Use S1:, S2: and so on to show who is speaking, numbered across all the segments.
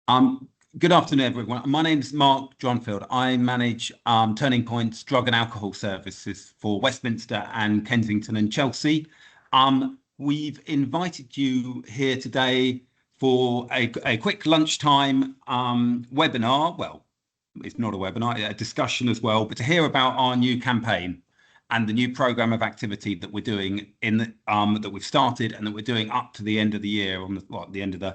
S1: Um, Good afternoon, everyone. My name's Mark Johnfield. I manage Turning Point's drug and alcohol services for Westminster and Kensington and Chelsea. We've invited you here today for a quick lunchtime webinar. Well, it's not a webinar, a discussion as well, but to hear about our new campaign and the new program of activity that we're doing in that we've started and that we're doing up to the end of the year the end of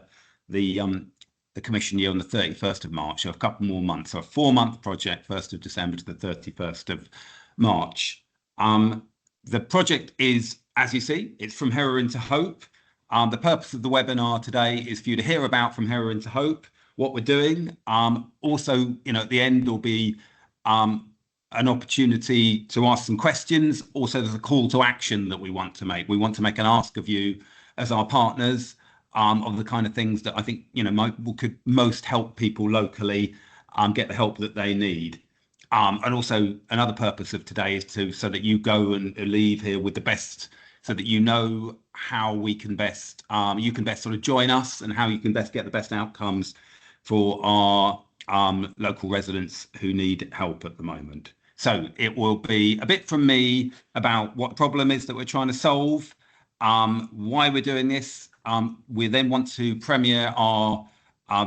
S1: the commission year on the 31st of March, so a couple more months. So a 4-month project, 1st of December to the 31st of March. The project is, as you see, it's From Heroin to Hope. The purpose of the webinar today is for you to hear about From Heroin to Hope, what we're doing. Also, at the end will be an opportunity to ask some questions. Also, there's a call to action that we want to make. We want to make an ask of you as our partners of the kind of things that I think could most help people locally get the help that they need. And also another purpose of today is so that you go and leave here with the best, so that you know how we can best you can best sort of join us and how you can best get the best outcomes for our local residents who need help at the moment. So it will be a bit from me about what the problem is that we're trying to solve, why we're doing this. We then want to premiere our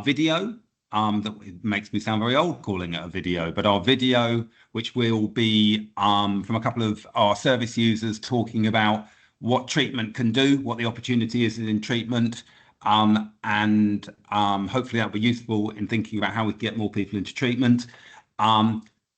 S1: video. That makes me sound very old calling it a video, but our video, which will be from a couple of our service users talking about what treatment can do, what the opportunity is in treatment, and hopefully that'll be useful in thinking about how we get more people into treatment.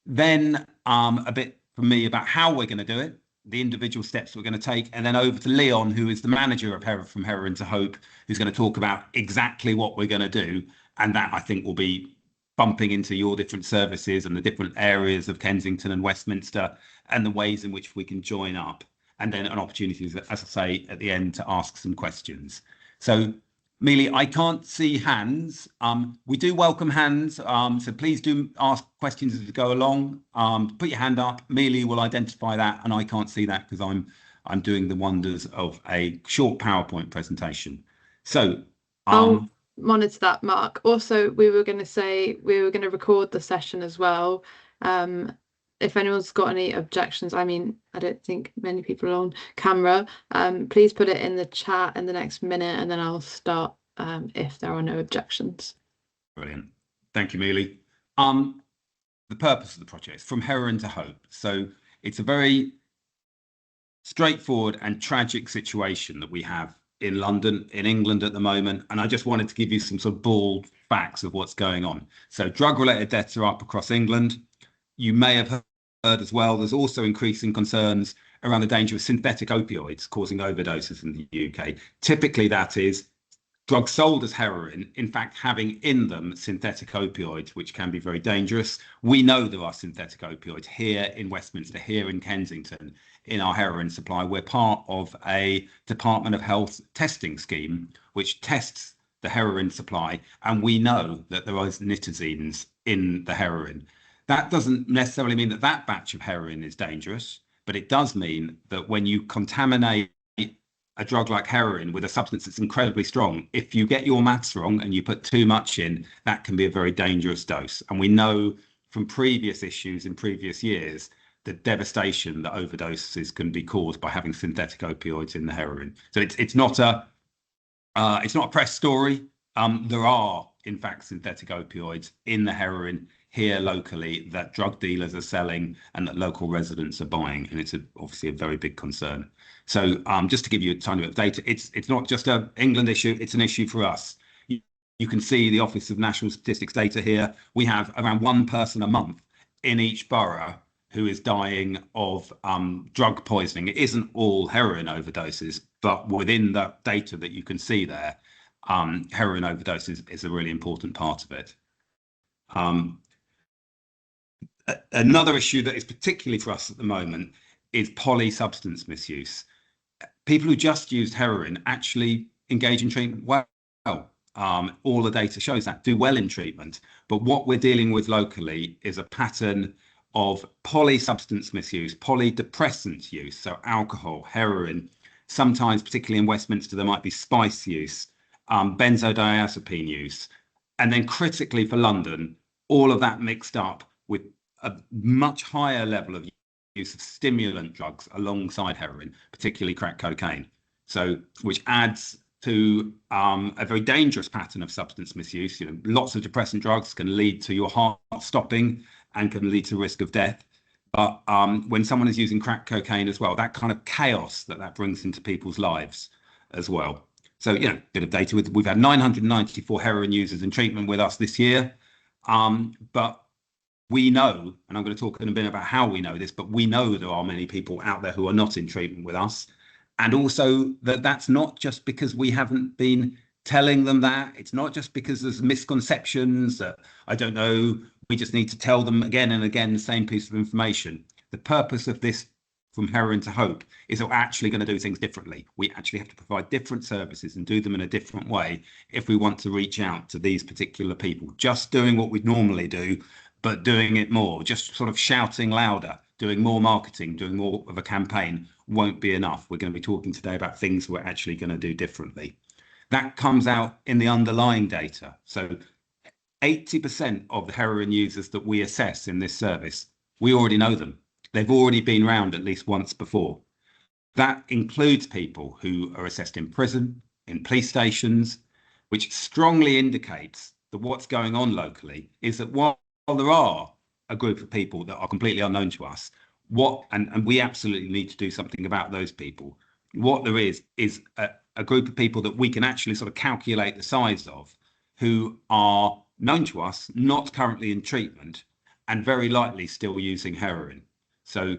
S1: Then a bit from me about how we're going to do it, the individual steps we're going to take, and then over to Leon, who is the manager of From Heroin to Hope, who's going to talk about exactly what we're going to do. And that, I think, will be bumping into your different services and the different areas of Kensington and Westminster and the ways in which we can join up. And then an opportunity, as I say, at the end to ask some questions. So, Mealy, I can't see hands. We do welcome hands, so please do ask questions as we go along. Put your hand up. Mealy will identify that, and I can't see that because I'm doing the wonders of a short PowerPoint presentation. So
S2: I'll monitor that, Mark. Also, we were going to record the session as well. If anyone's got any objections, I mean, I don't think many people are on camera. Please put it in the chat in the next minute, and then I'll start if there are no objections.
S1: Brilliant. Thank you, Mealy. The purpose of the project is From Heroin to Hope. So it's a very straightforward and tragic situation that we have in London, in England at the moment. And I just wanted to give you some sort of bald facts of what's going on. So drug-related deaths are up across England. You may have heard as well, there's also increasing concerns around the danger of synthetic opioids causing overdoses in the UK. Typically, that is drugs sold as heroin, in fact, having in them synthetic opioids, which can be very dangerous. We know there are synthetic opioids here in Westminster, here in Kensington, in our heroin supply. We're part of a Department of Health testing scheme, which tests the heroin supply, and we know that there are nitazines in the heroin. That doesn't necessarily mean that that batch of heroin is dangerous, but it does mean that when you contaminate a drug like heroin with a substance that's incredibly strong, if you get your maths wrong and you put too much in, that can be a very dangerous dose. And we know from previous issues in previous years the devastation that overdoses can be caused by having synthetic opioids in the heroin. So it's not a press story. There are, in fact, synthetic opioids in the heroin here locally that drug dealers are selling and that local residents are buying, and it's obviously a very big concern. So just to give you a tiny bit of data, it's not just an England issue, it's an issue for us. You can see the Office of National Statistics data here. We have around one person a month in each borough who is dying of drug poisoning. It isn't all heroin overdoses, but within the data that you can see there, heroin overdoses is a really important part of it. Another issue that is particularly for us at the moment is polysubstance misuse. People who just used heroin actually engage in treatment well. All the data shows that, do well in treatment. But what we're dealing with locally is a pattern of polysubstance misuse, polydepressant use, so alcohol, heroin. Sometimes, particularly in Westminster, there might be spice use, benzodiazepine use, And then critically for London, all of that mixed up with a much higher level of use of stimulant drugs alongside heroin, particularly crack cocaine. So, which adds to a very dangerous pattern of substance misuse. You know, lots of depressant drugs can lead to your heart stopping and can lead to risk of death. But when someone is using crack cocaine as well, that kind of chaos that brings into people's lives as well. So, you know, bit of data we've had 994 heroin users in treatment with us this year. But we know, and I'm going to talk in a bit about how we know this, but we know there are many people out there who are not in treatment with us. And also that's not just because we haven't been telling them that. It's not just because there's misconceptions that, I don't know, we just need to tell them again and again the same piece of information. The purpose of this From Heroin to Hope is that we're actually going to do things differently. We actually have to provide different services and do them in a different way if we want to reach out to these particular people. Just doing what we'd normally do, but doing it more, just sort of shouting louder, doing more marketing, doing more of a campaign won't be enough. We're going to be talking today about things we're actually going to do differently. That comes out in the underlying data. So 80% of the heroin users that we assess in this service, we already know them. They've already been round at least once before. That includes people who are assessed in prison, in police stations, which strongly indicates that what's going on locally is that while there are a group of people that are completely unknown to us, and we absolutely need to do something about those people. What there is a group of people that we can actually sort of calculate the size of, who are known to us, not currently in treatment, and very likely still using heroin. So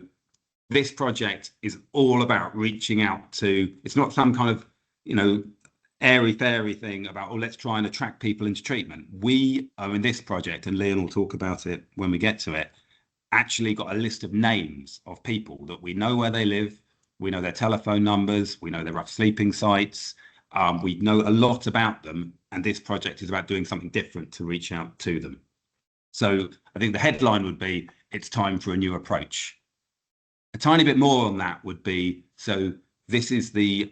S1: this project is all about reaching out to, it's not some kind of, you know, airy fairy thing about, oh, let's try and attract people into treatment. We are in this project, and Leon will talk about it when we get to it, actually got a list of names of people that we know where they live, we know their telephone numbers, we know their rough sleeping sites, we know a lot about them, and this project is about doing something different to reach out to them. So I think the headline would be, it's time for a new approach. A tiny bit more on that would be, so this is the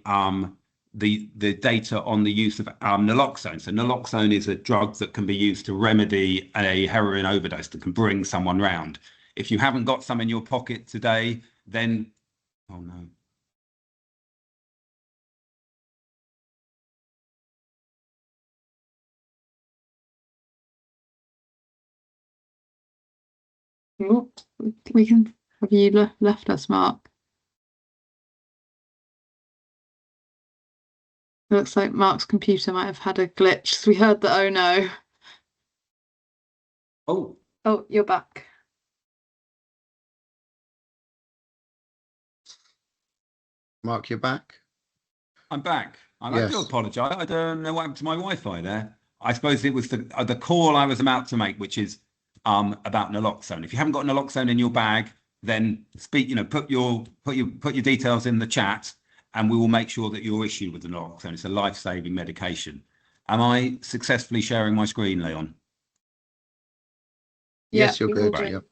S1: data on the use of naloxone. So naloxone is a drug that can be used to remedy a heroin overdose, that can bring someone round. If you haven't got some in your pocket today, then, oh no.
S2: We can have you left us, Mark. It looks like Mark's computer might have had a glitch. So we heard the oh no. Oh, you're back.
S3: Mark, you're back?
S1: I'm back. I
S3: Yes.
S1: do apologise. I don't know what happened to my Wi-Fi there. I suppose it was the call I was about to make, which is about naloxone. If you haven't got naloxone in your bag, then speak. You know, put your details in the chat, and we will make sure that you're issued with the naloxone. It's a life-saving medication. Am I successfully sharing my screen, Leon?
S3: Yes, you're
S2: we
S3: good.
S2: will do.
S3: Yep.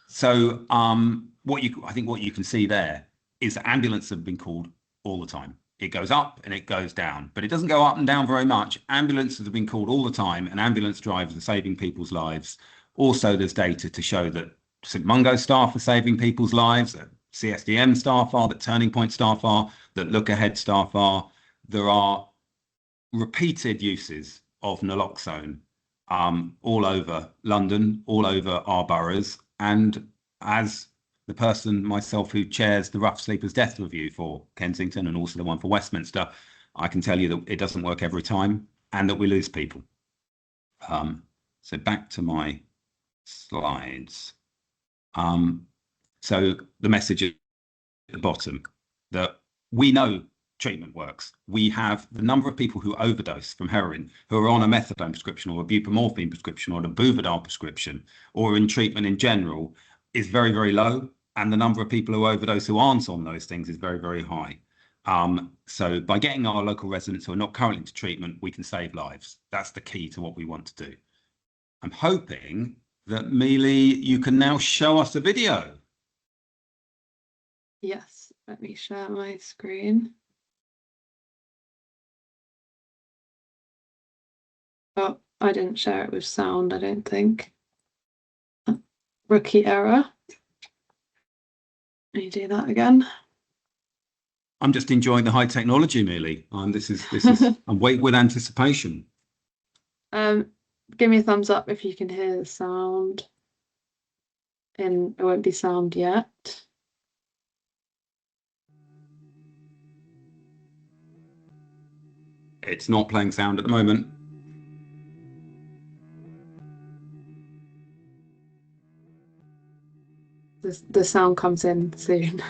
S1: So I think what you can see there is that ambulances have been called all the time. It goes up and it goes down, but it doesn't go up and down very much. Ambulances have been called all the time, and ambulance drivers are saving people's lives. Also, there's data to show that St Mungo staff are saving people's lives, that CSDM staff are, that Turning Point staff are, that Look Ahead staff are. There are repeated uses of naloxone all over London, all over our boroughs. And as the person myself who chairs the Rough Sleepers Death Review for Kensington and also the one for Westminster, I can tell you that it doesn't work every time and that we lose people. So back to my slides. So the message at the bottom, that we know treatment works. We have the number of people who overdose from heroin, who are on a methadone prescription or a buprenorphine prescription or a Buvidal prescription, or in treatment in general, is very, very low. And the number of people who overdose who aren't on those things is very, very high. So by getting our local residents who are not currently into treatment, we can save lives. That's the key to what we want to do. I'm hoping that Mealy, you can now show us a video.
S2: Yes, let me share my screen. Oh, I didn't share it with sound, I don't think. Rookie error. Let me do that again.
S1: I'm just enjoying the high technology, Millie. This is I'm waiting with anticipation.
S2: Give me a thumbs up if you can hear the sound. And it won't be sound yet.
S1: It's not playing sound at the moment.
S2: The sound comes in soon.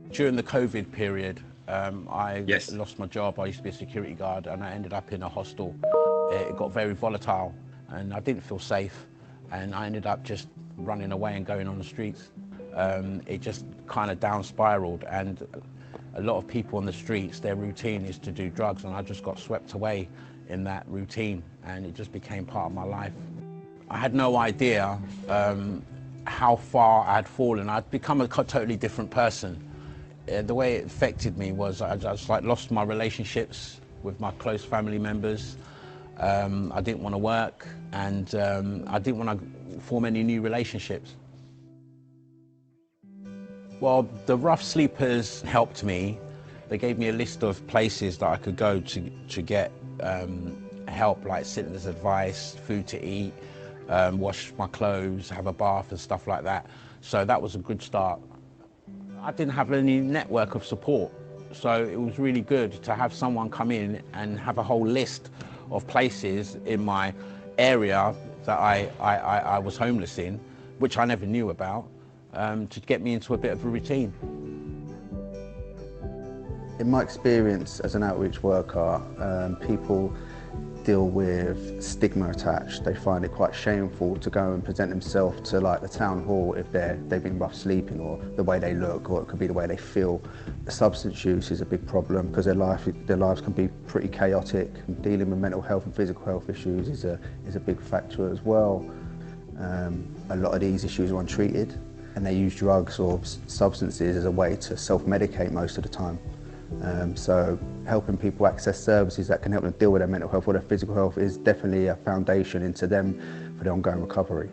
S4: During the COVID period, I
S1: Yes.
S4: lost my job. I used to be a security guard and I ended up in a hostel. It got very volatile and I didn't feel safe, and I ended up just running away and going on the streets. It just kind of down spiraled, and a lot of people on the streets, their routine is to do drugs, and I just got swept away in that routine and it just became part of my life. I had no idea how far I had fallen. I'd become a totally different person. The way it affected me was I just lost my relationships with my close family members. I didn't want to work, and I didn't want to form any new relationships. Well, the Rough Sleepers helped me. They gave me a list of places that I could go to get help, like sitters' advice, food to eat, wash my clothes, have a bath and stuff like that. So that was a good start. I didn't have any network of support, so it was really good to have someone come in and have a whole list of places in my area that I was homeless in, which I never knew about, to get me into a bit of a routine.
S3: In my experience as an outreach worker, people deal with stigma attached. They find it quite shameful to go and present themselves to like the town hall if they've been rough sleeping, or the way they look, or it could be the way they feel. Substance use is a big problem because their lives can be pretty chaotic. Dealing with mental health and physical health issues is a big factor as well. A lot of these issues are untreated, and they use drugs or substances as a way to self-medicate most of the time. So helping people access services that can help them deal with their mental health or their physical health is definitely a foundation into them for their ongoing recovery.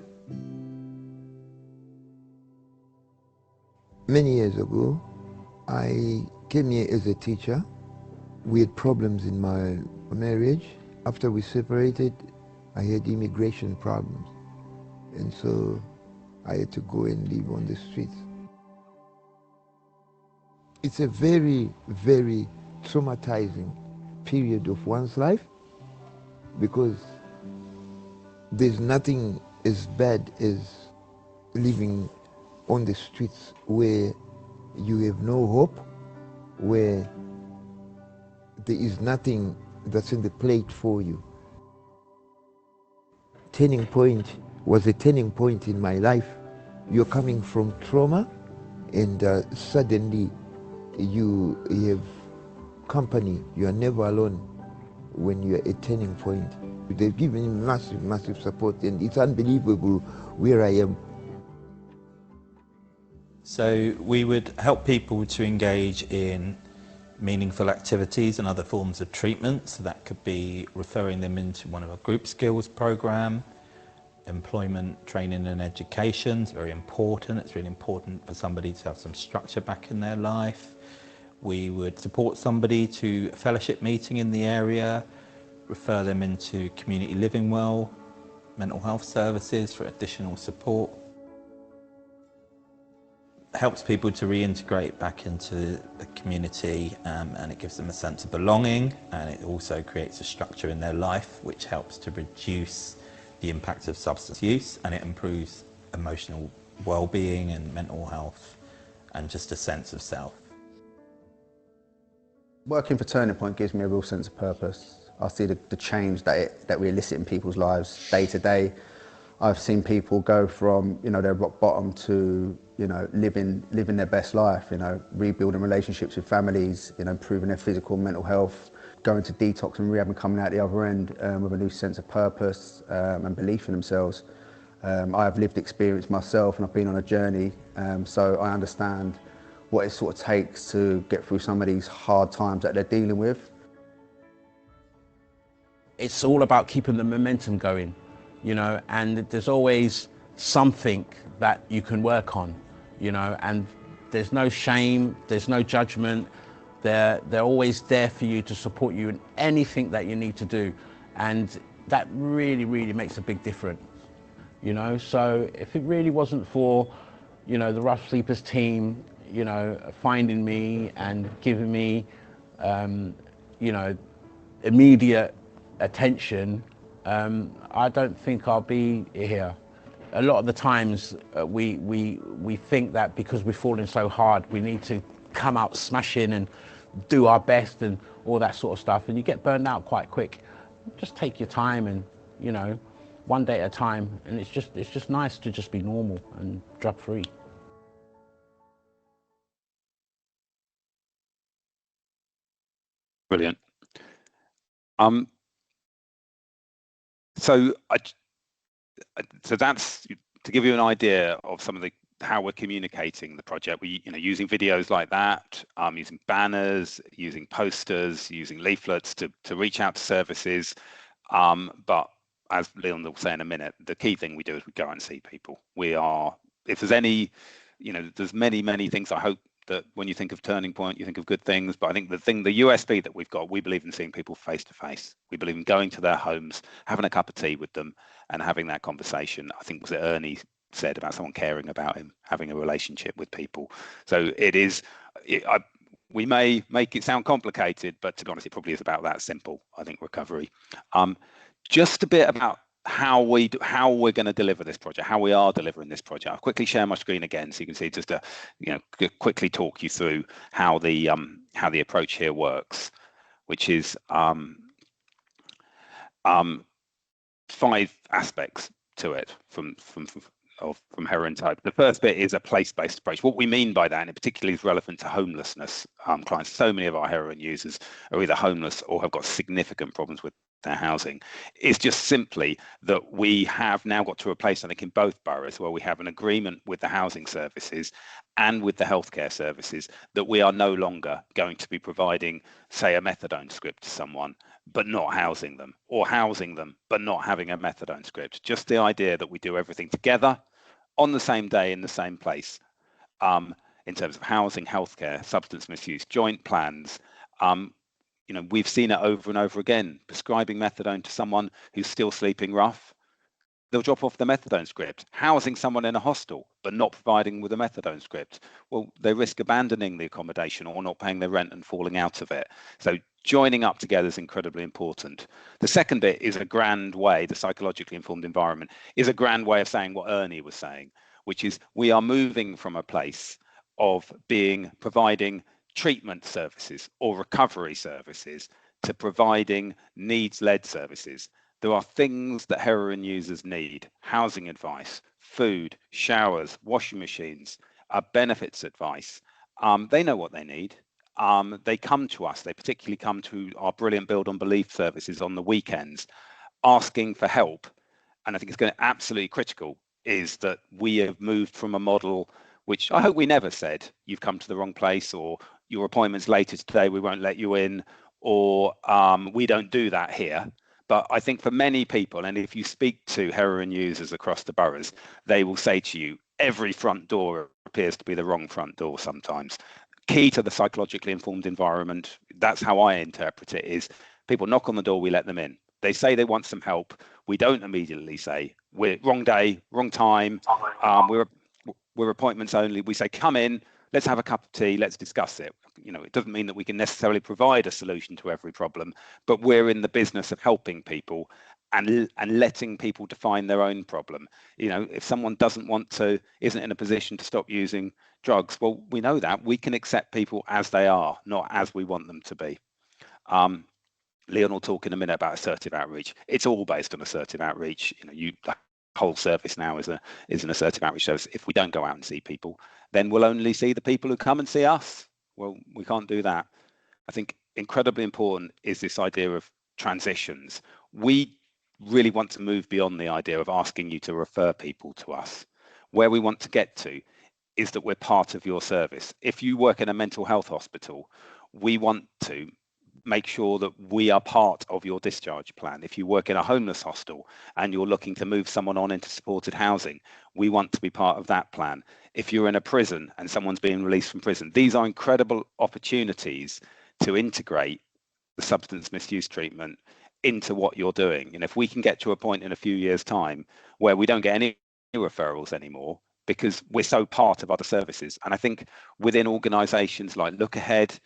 S5: Many years ago, I came here as a teacher. We had problems in my marriage. After we separated, I had immigration problems. And so I had to go and live on the streets. It's a very, very traumatizing period of one's life, because there's nothing as bad as living on the streets where you have no hope, where there is nothing that's in the plate for you. Turning point was a turning point in my life. You're coming from trauma, and suddenly you have company. You are never alone when you're at a turning point. They've given me massive, massive support, and it's unbelievable where I am.
S6: So we would help people to engage in meaningful activities and other forms of treatment. So that could be referring them into one of our group skills program, employment, training and education. It's very important. It's really important for somebody to have some structure back in their life. We would support somebody to a fellowship meeting in the area, refer them into community living well, mental health services for additional support. Helps people to reintegrate back into the community, and it gives them a sense of belonging, and it also creates a structure in their life which helps to reduce the impact of substance use, and it improves emotional well-being and mental health and just a sense of self.
S3: Working for Turning Point gives me a real sense of purpose. I see the change that we elicit in people's lives day to day. I've seen people go from, their rock bottom to, living their best life, rebuilding relationships with families, improving their physical and mental health, going to detox and rehab and coming out the other end with a new sense of purpose and belief in themselves. I have lived experience myself, and I've been on a journey, so I understand what it sort of takes to get through some of these hard times that they're dealing with.
S4: it's all about keeping the momentum going, you know, and there's always something that you can work on, you know, and there's no shame, there's no judgment. They're always there for you to support you in anything that you need to do. And that really, really makes a big difference, you know. So if it really wasn't for, you know, the Rough Sleepers team, you know, finding me and giving me, you know, immediate attention, I don't think I'll be here. A lot of the times we think that because we're falling so hard, we need to come out smashing and do our best and all that sort of stuff, and you get burned out quite quick. Just take your time and, you know, one day at a time, and it's just nice to just be normal and drug free.
S1: Brilliant. So that's to give you an idea of some of the how we're communicating the project. We, you know, using videos like that, using banners, using posters, using leaflets to reach out to services. But as Leon will say in a minute, the key thing we do is we go out and see people. We are, if there's any, you know, there's many things. I hope that when you think of Turning Point, you think of good things. But I think the USP that we've got, we believe in seeing people face to face. We believe in going to their homes, having a cup of tea with them, and having that conversation. I think was it Ernie said about someone caring about him, having a relationship with people. So it is. We may make it sound complicated, but to be honest, it probably is about that simple. I think recovery. Just a bit about how we're going to deliver this project, how we are delivering this project. I'll quickly share my screen again so you can see, just to, you know, quickly talk you through how the approach here works, which is 5 aspects to it from Heroin type. The first bit is a place-based approach. What we mean by that, and it particularly is relevant to homelessness clients. So many of our heroin users are either homeless or have got significant problems with their housing. It's just simply that we have now got to a place, I think, in both boroughs where we have an agreement with the housing services and with the healthcare services that we are no longer going to be providing, say, a methadone script to someone but not housing them, or housing them but not having a methadone script. Just the idea that we do everything together on the same day in the same place, in terms of housing, healthcare, substance misuse, joint plans. You know, we've seen it over and over again. Prescribing methadone to someone who's still sleeping rough, they'll drop off the methadone script. Housing someone in a hostel but not providing with a methadone script, well, they risk abandoning the accommodation or not paying their rent and falling out of it. So joining up together is incredibly important. The second bit is a grand way, the psychologically informed environment is a grand way of saying what Ernie was saying, which is we are moving from a place of providing treatment services or recovery services to providing needs-led services. There are things that heroin users need: housing advice, food, showers, washing machines, benefits advice. They know what they need. They come to us. They particularly come to our brilliant Build on Belief services on the weekends, asking for help. And I think it's going to absolutely critical is that we have moved from a model which I hope we never said, you've come to the wrong place, or your appointment's later today, we won't let you in, or we don't do that here. But I think for many people, and if you speak to heroin users across the boroughs, they will say to you, every front door appears to be the wrong front door sometimes. Key to the psychologically informed environment, that's how I interpret it, is people knock on the door, we let them in. They say they want some help. We don't immediately say, we're wrong day, wrong time, we're appointments only. We say, come in, let's have a cup of tea, let's discuss it. You know, it doesn't mean that we can necessarily provide a solution to every problem, but we're in the business of helping people and letting people define their own problem. You know, if someone isn't in a position to stop using drugs, well, we know that. We can accept people as they are, not as we want them to be. Leon will talk in a minute about assertive outreach. It's all based on assertive outreach. You know, the whole service now is an assertive outreach service. If we don't go out and see people, then we'll only see the people who come and see us. Well, we can't do that. I think incredibly important is this idea of transitions. We really want to move beyond the idea of asking you to refer people to us. Where we want to get to is that we're part of your service. If you work in a mental health hospital, we want to make sure that we are part of your discharge plan. If you work in a homeless hostel and you're looking to move someone on into supported housing, we want to be part of that plan. If you're in a prison and someone's being released from prison, these are incredible opportunities to integrate the substance misuse treatment into what you're doing. And if we can get to a point in a few years' time where we don't get any referrals anymore because we're so part of other services. And I think within organizations like Look Ahead,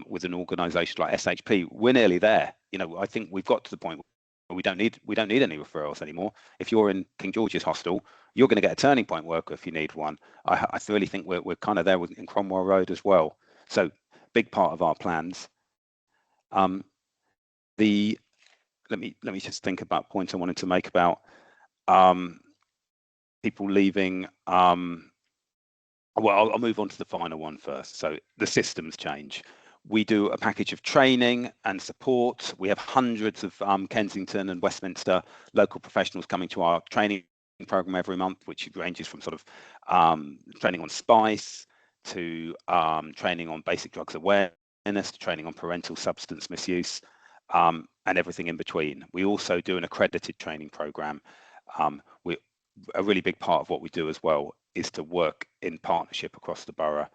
S1: with an organisation like SHP, we're nearly there. You know, I think we've got to the point where we don't need any referrals anymore. If you're in King George's Hostel, you're going to get a Turning Point worker if you need one. I really think we're kind of there in Cromwell Road as well. So big part of our plans. Let me just think about points I wanted to make about people leaving. Well, I'll move on to the final one first. So the systems change. We do a package of training and support. We have hundreds of Kensington and Westminster local professionals coming to our training program every month, which ranges from sort of training on spice to training on basic drugs awareness, to training on parental substance misuse, and everything in between. We also do an accredited training program. A really big part of what we do as well is to work in partnership across the borough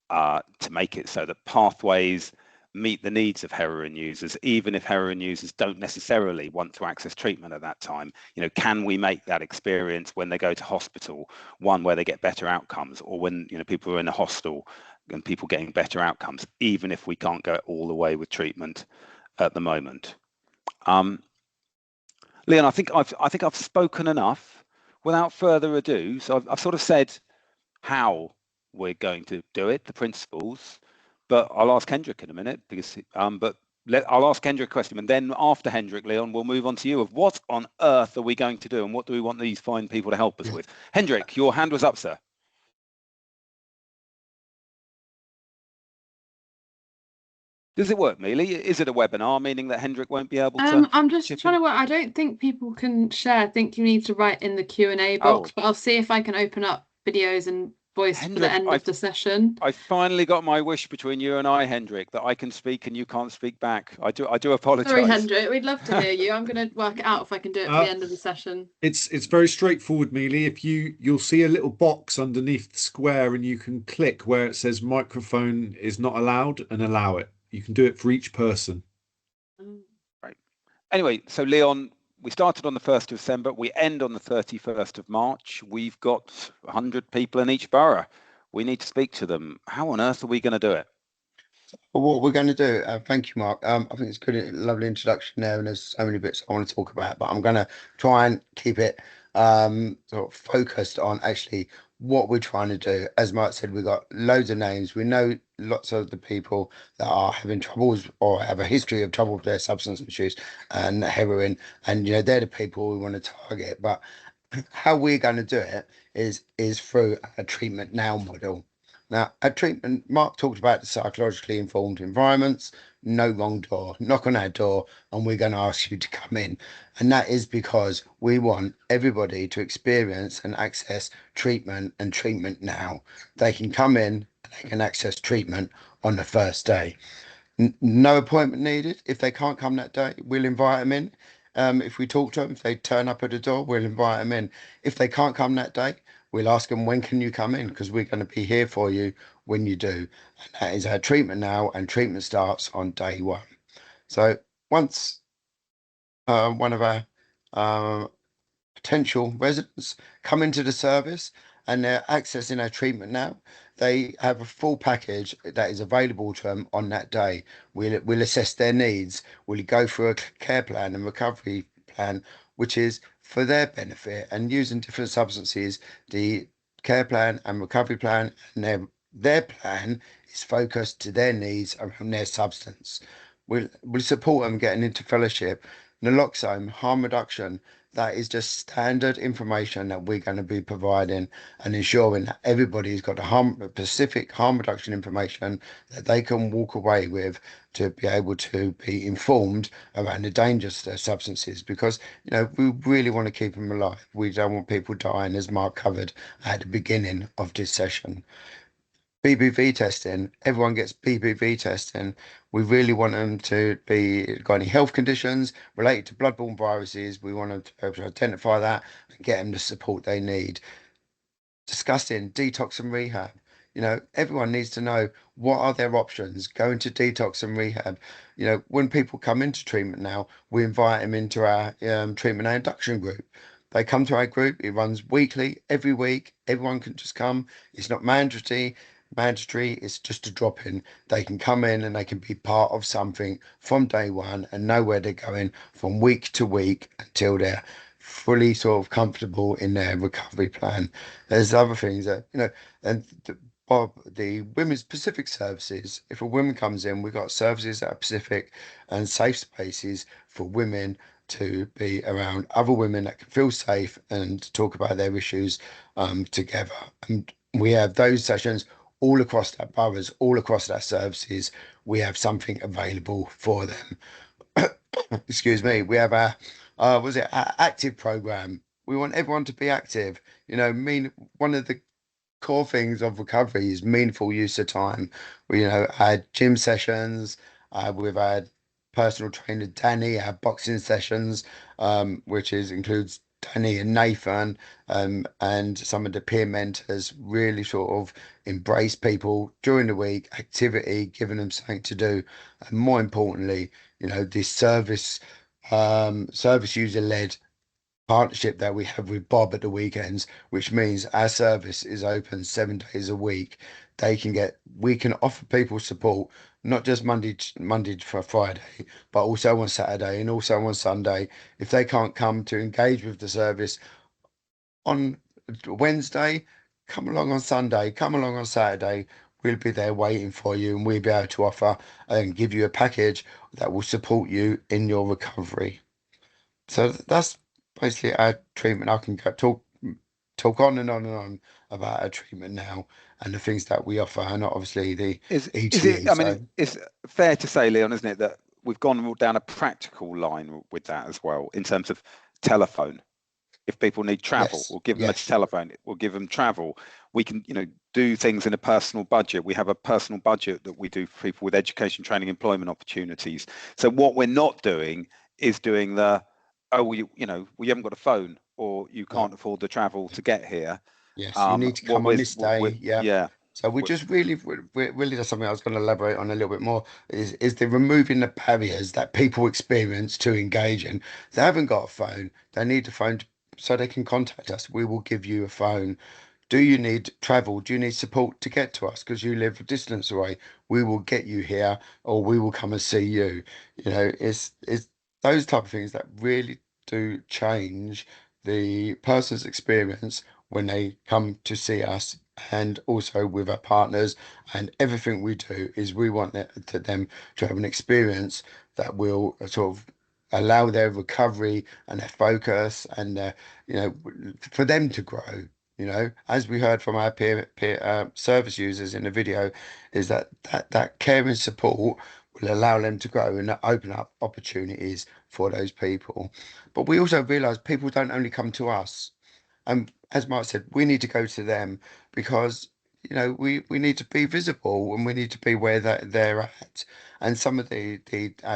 S1: to make it so that pathways meet the needs of heroin users, even if heroin users don't necessarily want to access treatment at that time. You know, can we make that experience when they go to hospital one where they get better outcomes, or when, you know, people are in a hostel and people getting better outcomes, even if we can't go all the way with treatment at the moment. Leon, I think I've spoken enough. Without further ado, so I've sort of said how we're going to do it, the principles, but I'll ask Hendrik in a minute because I'll ask Hendrik a question, and then after Hendrik, Leon, we'll move on to you of what on earth are we going to do and what do we want these fine people to help us with. Hendrik, your hand was up, sir. Does it work, Mealy? Is it a webinar, meaning that Hendrik won't be able to?
S2: I'm just trying to work. I don't think people can share. I think you need to write in the Q&A box, but I'll see if I can open up videos and voice Hendrik, for the end of the session.
S1: I finally got my wish between you and I, Hendrik, that I can speak and you can't speak back. I do apologise.
S2: Sorry, Hendrik. We'd love to hear you. I'm going to work it out if I can do it for the end of the session.
S7: It's very straightforward, Mealy. If you'll see a little box underneath the square, and you can click where it says microphone is not allowed and allow it. You can do it for each person.
S1: Right. Anyway, so Leon, we started on the 1st of December. We end on the 31st of March. We've got 100 people in each borough. We need to speak to them. How on earth are we going to do it?
S8: Well, what we're going to do, thank you, Mark. I think it's good, lovely introduction there, and there's so many bits I want to talk about, but I'm going to try and keep it sort of focused on actually what we're trying to do. As Mark said, we've got loads of names. We know lots of the people that are having troubles or have a history of trouble with their substance misuse and heroin, and you know they're the people we want to target. But how we're going to do it is through a treatment now model. Now, a treatment, Mark talked about the psychologically informed environments, no wrong door, knock on our door, and we're going to ask you to come in. And that is because we want everybody to experience and access treatment and treatment now. They can come in, they can access treatment on the first day. No appointment needed. If they can't come that day, we'll invite them in. If we talk to them, if they turn up at the door, we'll invite them in. If they can't come that day, we'll ask them, when can you come in? Because we're going to be here for you when you do. And that is our treatment now, and treatment starts on day one. So once one of our potential residents come into the service and they're accessing our treatment now, they have a full package that is available to them on that day. We'll assess their needs. We'll go through a care plan and recovery plan, which is for their benefit, and using different substances, the care plan and recovery plan, and their plan is focused to their needs around their substance. We'll support them getting into fellowship, naloxone, harm reduction. That is just standard information that we're going to be providing and ensuring that everybody's got a specific harm reduction information that they can walk away with to be able to be informed around the dangers of their substances, because you know we really want to keep them alive. We don't want people dying, as Mark covered at the beginning of this session. BBV testing. Everyone gets BBV testing. We really want them to be got any health conditions related to bloodborne viruses. We want them to be able to identify that and get them the support they need. Discussing detox and rehab. Everyone needs to know what are their options going to detox and rehab. When people come into treatment now, we invite them into our treatment and induction group. They come to our group. It runs weekly, every week. Everyone can just come. It's not mandatory. Mandatory. It's just a drop in. They can come in and they can be part of something from day one and know where they're going from week to week until they're fully sort of comfortable in their recovery plan. There's other things that, and Bob, the women's Pacific services, if a woman comes in, we've got services that are Pacific and safe spaces for women to be around other women that can feel safe and talk about their issues together. And we have those sessions all across our boroughs, all across our services. We have something available for them. Excuse me. We have our active program. We want everyone to be active. One of the core things of recovery is meaningful use of time. We, had gym sessions, we've had personal trainer Danny, our boxing sessions, which includes Danny and Nathan, and some of the peer mentors really sort of embrace people during the week, activity, giving them something to do, and more importantly, this service user led partnership that we have with Bob at the weekends, which means our service is open 7 days a week. We can offer people support, not just Monday for Friday, but also on Saturday and also on Sunday. If they can't come to engage with the service on Wednesday, come along on Sunday, come along on Saturday. We'll be there waiting for you, and we'll be able to offer and give you a package that will support you in your recovery. So that's basically our treatment. I can talk on and on and on about our treatment now and the things that we offer, and obviously the
S9: Is it?
S8: ETE.
S9: I mean, it's fair to say, Leon, isn't it, that we've gone down a practical line with that as well in terms of telephone. If people need travel,
S8: Yes,
S9: we'll give them a
S8: yes,
S9: telephone. We'll give them travel. We can, do things in a personal budget. We have a personal budget that we do for people with education, training, employment opportunities. So what we're not doing is doing we haven't got a phone, or you
S8: no,
S9: can't afford the travel to get here.
S8: yes. You need to come on this day. Yeah.
S9: Yeah,
S8: So we just really, really, that's something I was going to elaborate on a little bit more. Is the removing the barriers that people experience to engage in. They haven't got a phone. They need a phone so they can contact us. We will give you a phone. Do you need travel? Do you need support to get to us because you live a distance away? We will get you here, or we will come and see you. It's those type of things that really do change the person's experience when they come to see us, and also with our partners. And everything we do is we want them to have an experience that will sort of allow their recovery and their focus and you know for them to grow. As we heard from our peer service users in the video, is that care and support will allow them to grow and open up opportunities for those people. But we also realize people don't only come to us. And as Mark said, we need to go to them because we need to be visible and we need to be where they're at. And some of the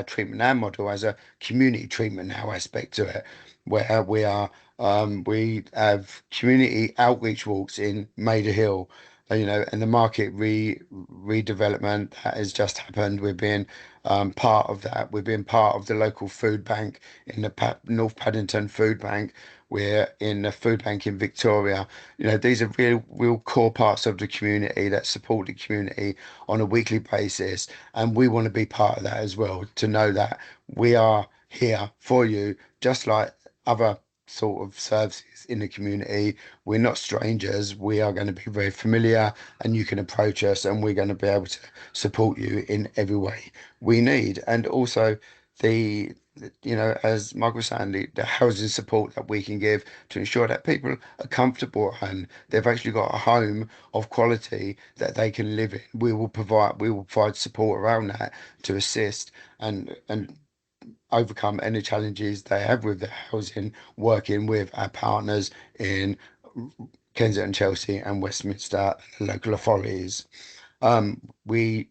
S8: treatment now model has a community treatment now aspect to it, where we have community outreach walks in Maida Hill, and the market redevelopment that has just happened. We've been part of that. We've been part of the local food bank in the North Paddington Food Bank. We're in the food bank in Victoria. These are real core parts of the community that support the community on a weekly basis. And we want to be part of that as well, to know that we are here for you, just like other sort of services in the community. We're not strangers. We are going to be very familiar, and you can approach us and we're going to be able to support you in every way we need. And also the as Michael was saying, the housing support that we can give to ensure that people are comfortable at home. They've actually got a home of quality that they can live in. We will provide support around that to assist and overcome any challenges they have with the housing, working with our partners in Kensington, Chelsea, and Westminster, and local authorities. We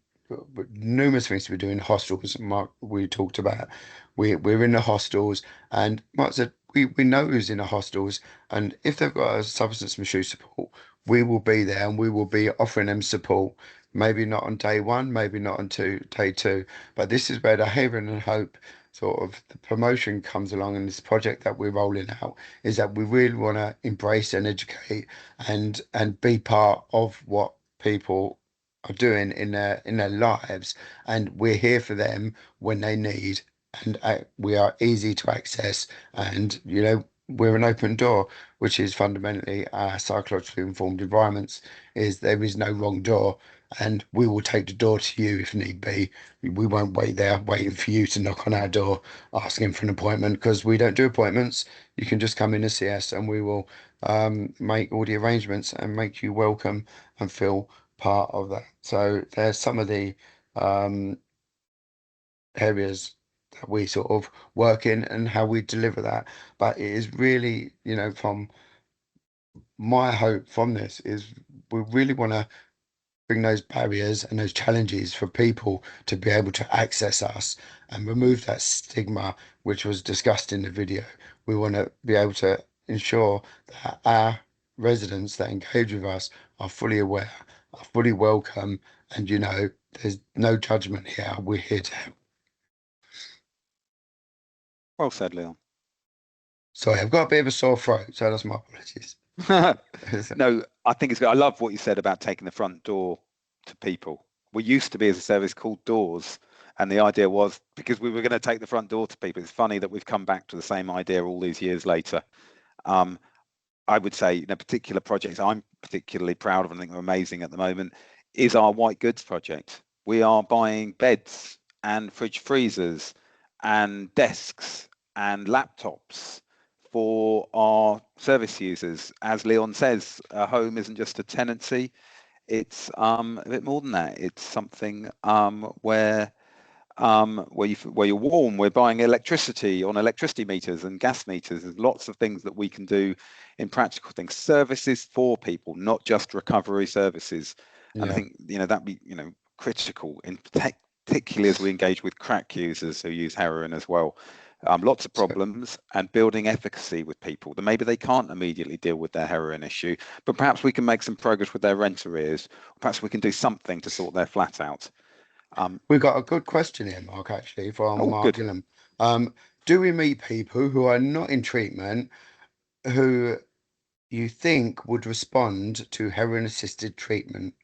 S8: numerous things we're doing. Hostels, Mark, we talked about. We're in the hostels, and Mark said we know who's in the hostels, and if they've got a substance misuse support, we will be there and we will be offering them support. Maybe not on day one, maybe not on day two, but this is where the Haven and Hope sort of the promotion comes along, and this project that we're rolling out is that we really want to embrace and educate and be part of what people are doing in their lives, and we're here for them when they need, and we are easy to access, and we're an open door, which is fundamentally our psychologically informed environments. Is there is no wrong door, and we will take the door to you if need be. We won't wait there waiting for you to knock on our door asking for an appointment, because we don't do appointments. You can just come in and see us, and we will make all the arrangements and make you welcome and feel part of that. So there's some of the um, areas that we sort of work in and how we deliver that. But it is really, from my hope from this is we really want to bring those barriers and those challenges for people to be able to access us and remove that stigma which was discussed in the video. We want to be able to ensure that our residents that engage with us are fully aware, are fully welcome, and there's no judgment here. We're here to help.
S9: Well said, Leon.
S8: Sorry, I've got a bit of a sore throat, so that's my apologies.
S9: No, I think it's good. I love what you said about taking the front door to people. We used to be, as a service, called Doors, and the idea was because we were going to take the front door to people. It's funny that we've come back to the same idea all these years later. I would say, particular projects I'm particularly proud of and think are amazing at the moment is our white goods project. We are buying beds and fridge freezers and desks and laptops for our service users. As Leon says, a home isn't just a tenancy. It's a bit more than that. It's something where you're warm. We're buying electricity on electricity meters and gas meters. There's lots of things that we can do in practical things. Services for people, not just recovery services. And I think that'd be critical, in particularly as we engage with crack users who use heroin as well. Lots of problems, and building efficacy with people that maybe they can't immediately deal with their heroin issue, but perhaps we can make some progress with their rent arrears. Perhaps we can do something to sort their flat out.
S8: We've got a good question here, Mark, actually, from Mark
S9: good.
S8: Gillam. Do we meet people who are not in treatment who you think would respond to heroin-assisted treatment?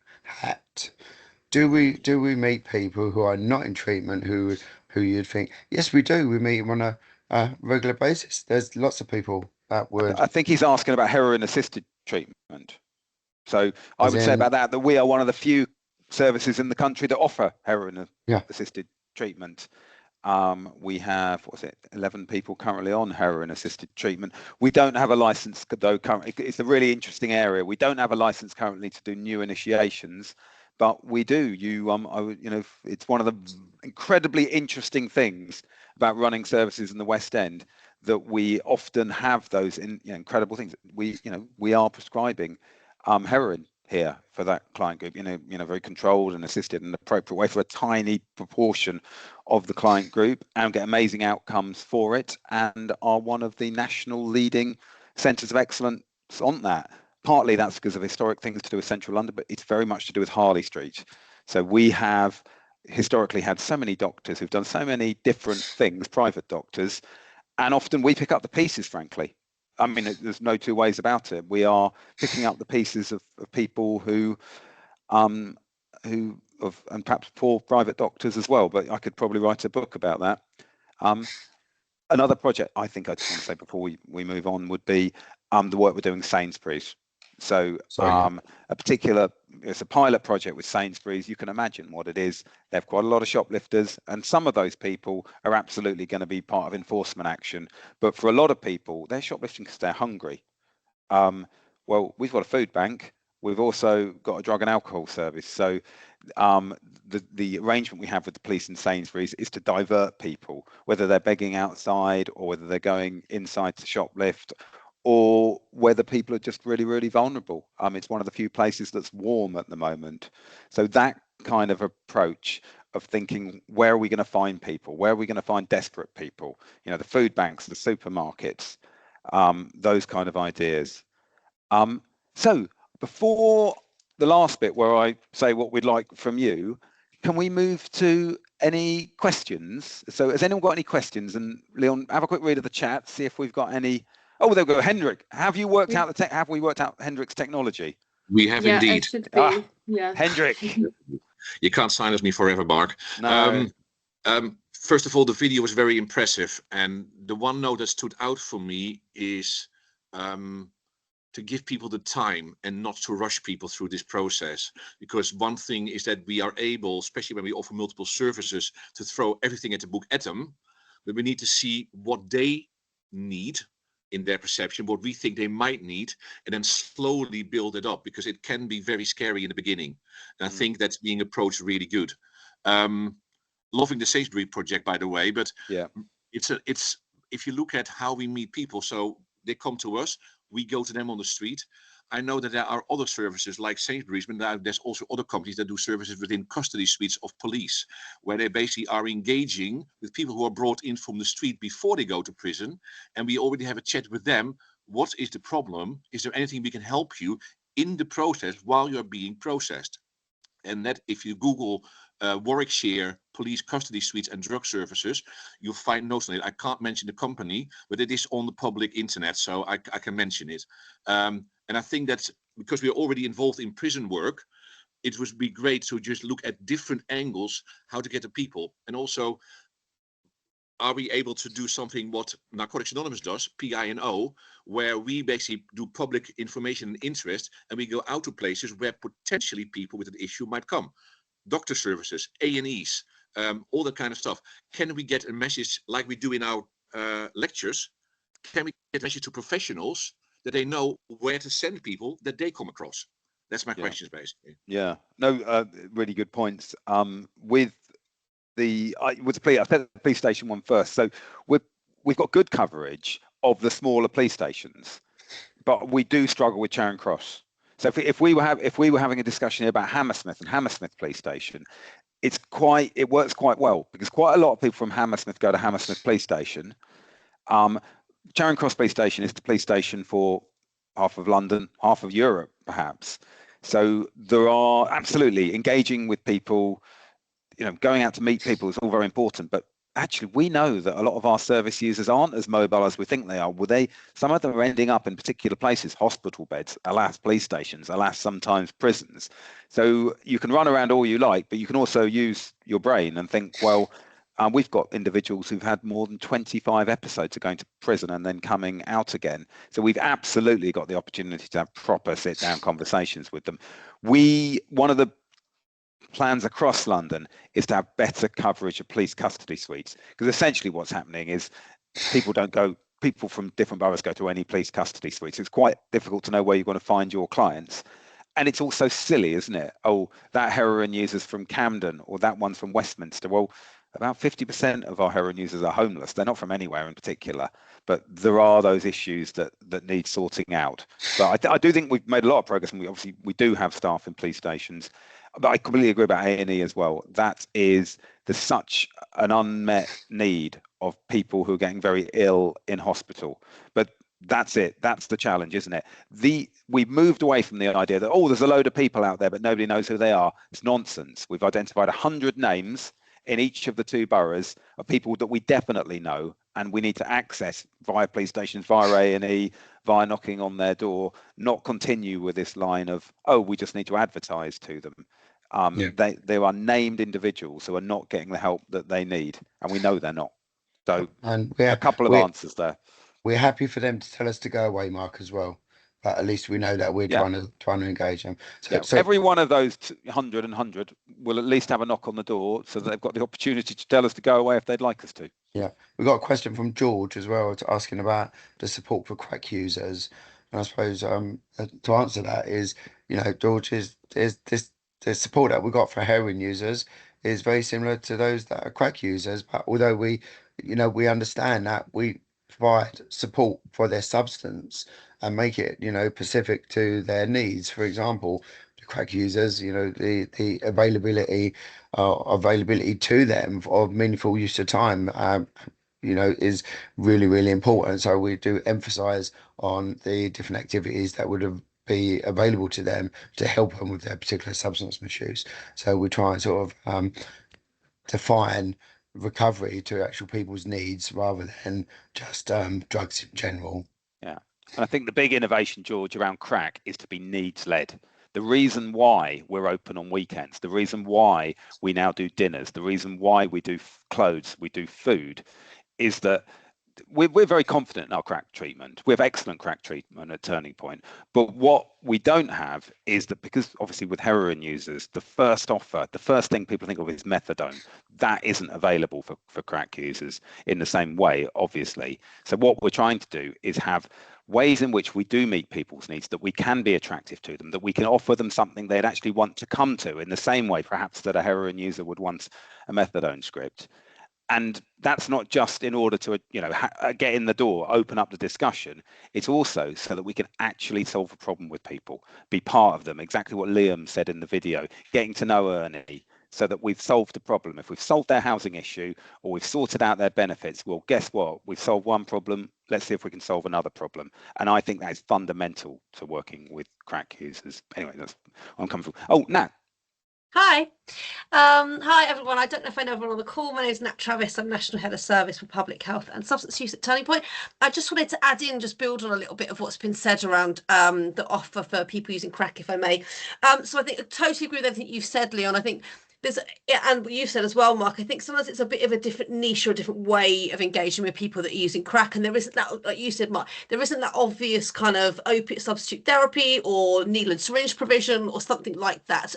S8: Do we meet people who are not in treatment who you'd think, yes, we do. We meet them on a regular basis. There's lots of people that would.
S9: I think he's asking about heroin-assisted treatment. So I would say about that we are one of the few services in the country that offer heroin-assisted treatment. We have 11 people currently on heroin-assisted treatment. We don't have a license though currently. It's a really interesting area. We don't have a license currently to do new initiations, but we do. It's one of the incredibly interesting things about running services in the West End, that we often have those incredible things. We are prescribing heroin here for that client group, very controlled and assisted in an appropriate way for a tiny proportion of the client group, and get amazing outcomes for it, and are one of the national leading centres of excellence on that. Partly that's because of historic things to do with central London, but it's very much to do with Harley Street. So we have historically had so many doctors who've done so many different things, private doctors, and often we pick up the pieces, frankly. I mean, there's no two ways about it. We are picking up the pieces of people who and perhaps poor private doctors as well. But I could probably write a book about that. Another project I think I just want to say before we move on would be the work we're doing Sainsbury's. So it's a pilot project with Sainsbury's. You can imagine what it is. They have quite a lot of shoplifters, and some of those people are absolutely going to be part of enforcement action. But for a lot of people, they're shoplifting because they're hungry. Well, we've got a food bank. We've also got a drug and alcohol service. So the arrangement we have with the police in Sainsbury's is to divert people, whether they're begging outside or whether they're going inside to shoplift, or whether people are just really, really vulnerable. It's one of the few places that's warm at the moment. So that kind of approach of thinking, where are we going to find people? Where are we going to find desperate people? The food banks, the supermarkets, those kind of ideas. So before the last bit where I say what we'd like from you, can we move to any questions? So has anyone got any questions? And Leon, have a quick read of the chat, see if we've got any. Oh, there we go. Hendrik, have you worked out the tech? Have we worked out Hendrik's technology?
S10: We have
S2: Yeah,
S10: indeed.
S2: it should be. Yeah.
S9: Hendrik.
S10: You can't silence me forever, Mark.
S9: No.
S10: First of all, the video was very impressive. And the one note that stood out for me is to give people the time and not to rush people through this process. Because one thing is that we are able, especially when we offer multiple services, to throw everything at the book at them. But we need to see what they need in their perception, what we think they might need, and then slowly build it up, because it can be very scary in the beginning. And I think that's being approached really good. Loving the Sainsbury project, by the way, but
S9: yeah,
S10: it's if you look at how we meet people, so they come to us, we go to them on the street. I know that there are other services like Sainsbury's, but now there's also other companies that do services within custody suites of police, where they basically are engaging with people who are brought in from the street before they go to prison. And we already have a chat with them. What is the problem? Is there anything we can help you in the process while you're being processed? And that, if you Google Warwickshire police custody suites and drug services, you'll find notes on it. I can't mention the company, but it is on the public internet, so I can mention it. And I think that because we're already involved in prison work, it would be great to just look at different angles, how to get to people. And also, are we able to do something what Narcotics Anonymous does, PINO, where we basically do public information and interest, and we go out to places where potentially people with an issue might come. Doctor services, A&Es, all that kind of stuff. Can we get a message like we do in our lectures? Can we get a message to professionals that they know where to send people that they come across? That's my questions, basically.
S9: Yeah, no, really good points. With the police station one first. So we've got good coverage of the smaller police stations, but we do struggle with Charing Cross. So if we were having a discussion here about Hammersmith and Hammersmith police station, it works quite well, because quite a lot of people from Hammersmith go to Hammersmith police station. Charing Cross police station is the police station for half of London, half of Europe, perhaps. So there are absolutely engaging with people, going out to meet people is all very important, but actually we know that a lot of our service users aren't as mobile as we think they are. Some of them are ending up in particular places, hospital beds, alas, police stations, alas, sometimes prisons. So you can run around all you like, but you can also use your brain and think, well, we've got individuals who've had more than 25 episodes of going to prison and then coming out again. So we've absolutely got the opportunity to have proper sit-down conversations with them. One of the plans across London is to have better coverage of police custody suites, because essentially what's happening is people from different boroughs go to any police custody suites. It's quite difficult to know where you're going to find your clients. And it's also silly, isn't it? Oh, that heroin user's from Camden, or that one's from Westminster. Well, about 50% of our heroin users are homeless. They're not from anywhere in particular, but there are those issues that need sorting out. But I do think we've made a lot of progress, and we do have staff in police stations. But I completely agree about A&E as well. There's such an unmet need of people who are getting very ill in hospital. But that's it. That's the challenge, isn't it? We've moved away from the idea that, there's a load of people out there, but nobody knows who they are. It's nonsense. We've identified 100 names in each of the two boroughs of people that we definitely know, and we need to access via police stations, via A&E, via knocking on their door, not continue with this line of, we just need to advertise to them. They are named individuals who are not getting the help that they need, and we know they're not. So a couple of answers there.
S8: We're happy for them to tell us to go away, Mark, as well. But at least we know that we're trying to engage them. So
S9: every one of those 100 will at least have a knock on the door, so that they've got the opportunity to tell us to go away if they'd like us to.
S8: Yeah, we got a question from George as well, asking about the support for crack users. And I suppose to answer that is, George, is the support that we got for heroin users is very similar to those that are crack users. But although we understand that provide support for their substance and make it, you know, specific to their needs. For example, the crack users, you know, the availability to them of meaningful use of time, you know, is really, really important. So we do emphasize on the different activities that would have be available to them to help them with their particular substance misuse. So we try and sort of define recovery to actual people's needs rather than just drugs in general.
S9: Yeah. And I think the big innovation, George, around crack is to be needs led. The reason why we're open on weekends, the reason why we now do dinners, the reason why we do clothes, we do food, is that we're very confident in our crack treatment. We have excellent crack treatment at Turning Point. But what we don't have is that, because obviously with heroin users, the first thing people think of is methadone. That isn't available for crack users in the same way, obviously. So what we're trying to do is have ways in which we do meet people's needs, that we can be attractive to them, that we can offer them something they'd actually want to come to, in the same way perhaps that a heroin user would want a methadone script. And that's not just in order to, you know, get in the door, open up the discussion. It's also so that we can actually solve a problem with people, be part of them. Exactly what Liam said in the video, getting to know Ernie, so that we've solved the problem. If we've solved their housing issue or we've sorted out their benefits, well, guess what? We've solved one problem. Let's see if we can solve another problem. And I think that is fundamental to working with crack users. Anyway, that's what I'm coming from. Oh, Nat.
S11: Hi. Hi everyone. I don't know if I know everyone on the call. My name is Nat Travis. I'm National Head of Service for Public Health and Substance Use at Turning Point. I just wanted to add in, just build on a little bit of what's been said around the offer for people using crack, if I may. So I think I totally agree with everything you've said, Leon. I think there's, and what you said as well, Mark, I think sometimes it's a bit of a different niche or a different way of engaging with people that are using crack. And there isn't that, like you said, Mark, there isn't that obvious kind of opiate substitute therapy or needle and syringe provision or something like that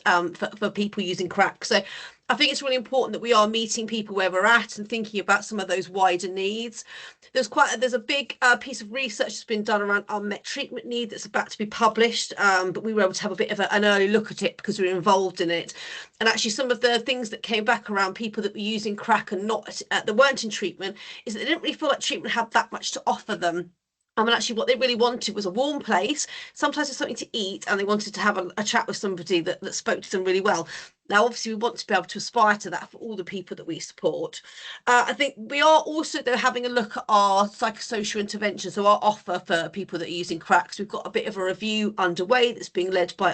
S11: for people using crack. So I think it's really important that we are meeting people where we're at and thinking about some of those wider needs. There's a big piece of research that's been done around unmet treatment need that's about to be published, but we were able to have a bit of an early look at it because we were involved in it. And actually, some of the things that came back around people that were using crack and not that weren't in treatment is that they didn't really feel like treatment had that much to offer them. And actually what they really wanted was a warm place, sometimes with something to eat, and they wanted to have a chat with somebody that spoke to them really well. Now, obviously, we want to be able to aspire to that for all the people that we support. I think we are also, though, having a look at our psychosocial intervention, so our offer for people that are using cracks. We've got a bit of a review underway that's being led by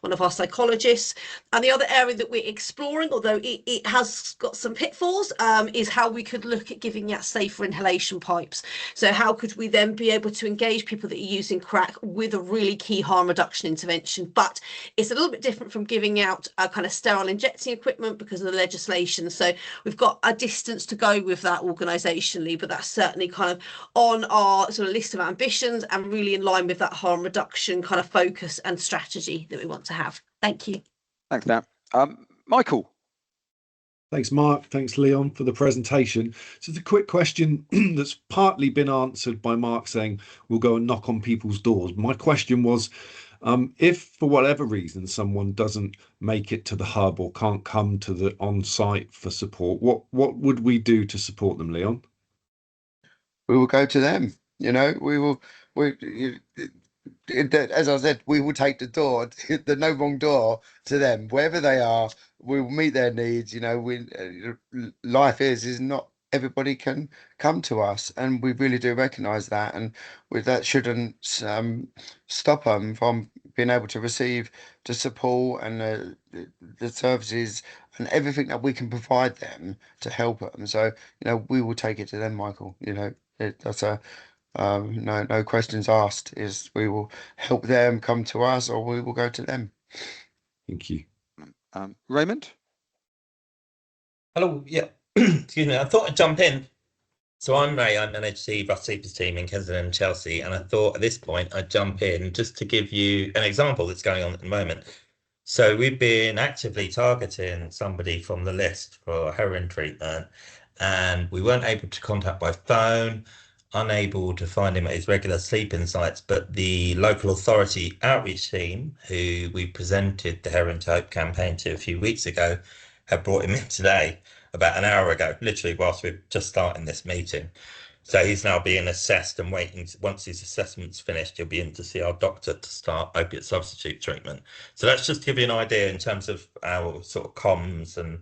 S11: one of our psychologists. And the other area that we're exploring, although it has got some pitfalls, is how we could look at giving out safer inhalation pipes. So how could we then be able to engage people that are using crack with a really key harm reduction intervention? But it's a little bit different from giving out a kind of sterile injecting equipment because of the legislation. So we've got a distance to go with that organisationally, but that's certainly kind of on our sort of list of ambitions and really in line with that harm reduction kind of focus and strategy that we want to have. Thank you.
S9: Thanks, Nat. Michael.
S7: Thanks, Mark. Thanks, Leon, for the presentation. So it's a quick question that's partly been answered by Mark saying we'll go and knock on people's doors. My question was, if for whatever reason someone doesn't make it to the hub or can't come to the on-site for support, what would we do to support them, Leon?
S8: We will go to them. You know, as I said, we will take the door, the no wrong door to them, wherever they are. We will meet their needs. You know, life is not everybody can come to us, and we really do recognise that, and that shouldn't stop them from being able to receive the support and the services and everything that we can provide them to help them. So, you know, we will take it to them, Michael. You know, that's a no questions asked. Is we will help them come to us, or we will go to them.
S7: Thank you.
S9: Raymond?
S6: Hello, yeah. Excuse me, I thought I'd jump in. So I'm Ray, I manage the Rough Sleepers team in Kensington and Chelsea, and I thought at this point I'd jump in just to give you an example that's going on at the moment. So we've been actively targeting somebody from the list for heroin treatment, and we weren't able to contact by phone, unable to find him at his regular sleeping sites, but the local authority outreach team, who we presented the Heroin to Hope campaign to a few weeks ago, have brought him in today, about an hour ago, literally whilst we're just starting this meeting. So he's now being assessed and waiting. Once his assessment's finished, he'll be in to see our doctor to start opiate substitute treatment. So that's just to give you an idea in terms of our sort of comms and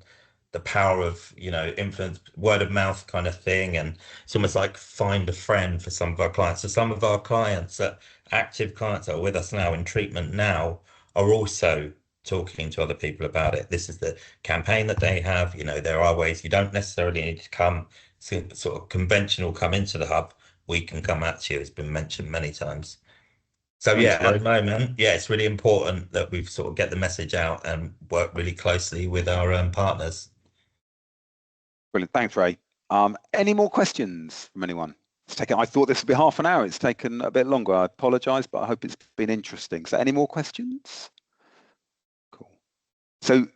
S6: the power of, you know, influence, word of mouth kind of thing. And it's almost like find a friend for some of our clients. So some of our clients, active clients that are with us now in treatment now, are also talking to other people about it. This is the campaign that they have. You know, there are ways you don't necessarily need to come sort of conventional come into the hub. We can come at you. It's been mentioned many times. So
S9: Thanks,
S6: yeah, at the moment, yeah, it's really important that we sort of get the message out and work really closely with our partners.
S9: Brilliant. Thanks, Ray. Any more questions from anyone? It's taken, I thought this would be half an hour. It's taken a bit longer. I apologise, but I hope it's been interesting. So any more questions? Cool. So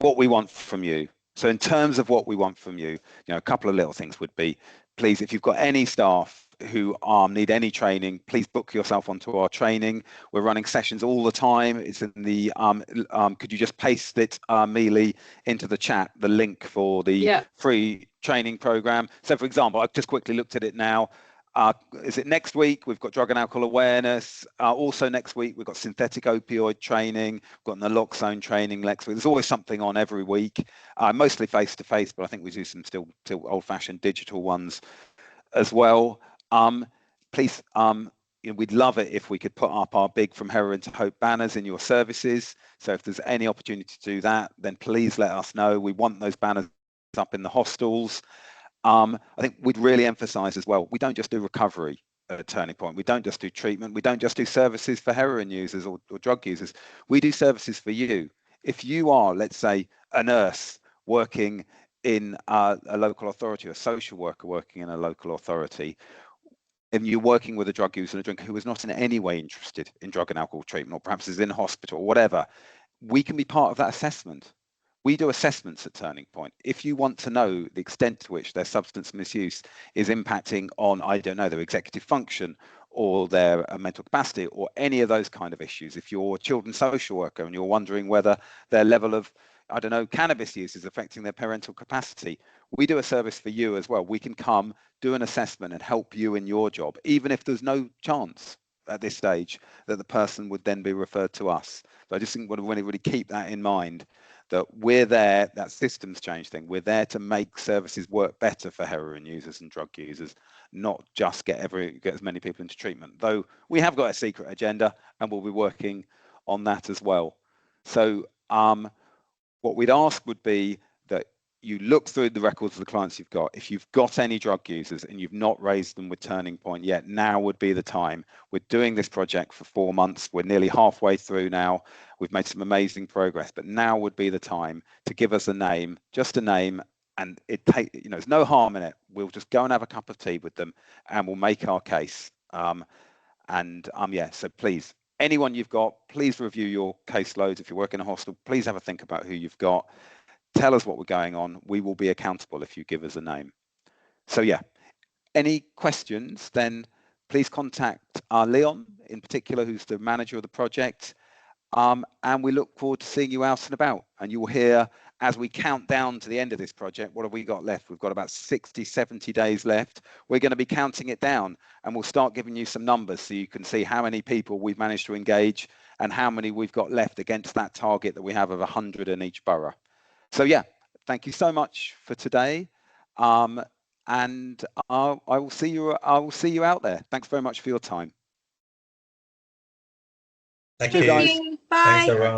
S9: what we want from you. So in terms of what we want from you, a couple of little things would be, please, if you've got any staff who need any training, please book yourself onto our training. We're running sessions all the time. It's in the, could you just paste it, Mealy, into the chat, the link for the free training program. So for example, I've just quickly looked at it now. Is it next week? We've got drug and alcohol awareness. Also next week, we've got synthetic opioid training. We've got naloxone training next week. There's always something on every week, mostly face-to-face, but I think we do some still old-fashioned digital ones as well. Please, we'd love it if we could put up our big From Heroin to Hope banners in your services. So if there's any opportunity to do that, then please let us know. We want those banners up in the hostels. I think we'd really emphasize as well, we don't just do recovery at Turning Point. We don't just do treatment. We don't just do services for heroin users or drug users. We do services for you. If you are, let's say, a nurse working in a local authority, a social worker working in a local authority, and you're working with a drug user and a drinker who is not in any way interested in drug and alcohol treatment, or perhaps is in hospital or whatever, we can be part of that assessment. We do assessments at Turning Point. If you want to know the extent to which their substance misuse is impacting on, I don't know, their executive function or their mental capacity or any of those kind of issues, if you're a children's social worker and you're wondering whether their level of, I don't know, cannabis use is affecting their parental capacity, we do a service for you as well. We can come, do an assessment and help you in your job, even if there's no chance at this stage that the person would then be referred to us. So I just think we want to really keep that in mind, that we're there, that systems change thing, we're there to make services work better for heroin users and drug users, not just get as many people into treatment. Though we have got a secret agenda and we'll be working on that as well. So what we'd ask would be that you look through the records of the clients you've got. If you've got any drug users and you've not raised them with Turning Point yet, now would be the time. We're doing this project for 4 months. We're nearly halfway through now. We've made some amazing progress, but now would be the time to give us a name, just a name, and there's no harm in it. We'll just go and have a cup of tea with them and we'll make our case. So please, anyone you've got, please review your caseloads. If you work in a hostel, please have a think about who you've got. Tell us what we're going on. We will be accountable if you give us a name. So yeah, any questions, then please contact Leon in particular, who's the manager of the project. And we look forward to seeing you out and about. And you will hear, as we count down to the end of this project, what have we got left? We've got about 60, 70 days left. We're going to be counting it down and we'll start giving you some numbers so you can see how many people we've managed to engage and how many we've got left against that target that we have of 100 in each borough. So yeah, thank you so much for today. And I will see you out there. Thanks very much for your time.
S6: Thank
S11: you.
S6: Guys.
S11: Bye.
S6: Thanks, everyone.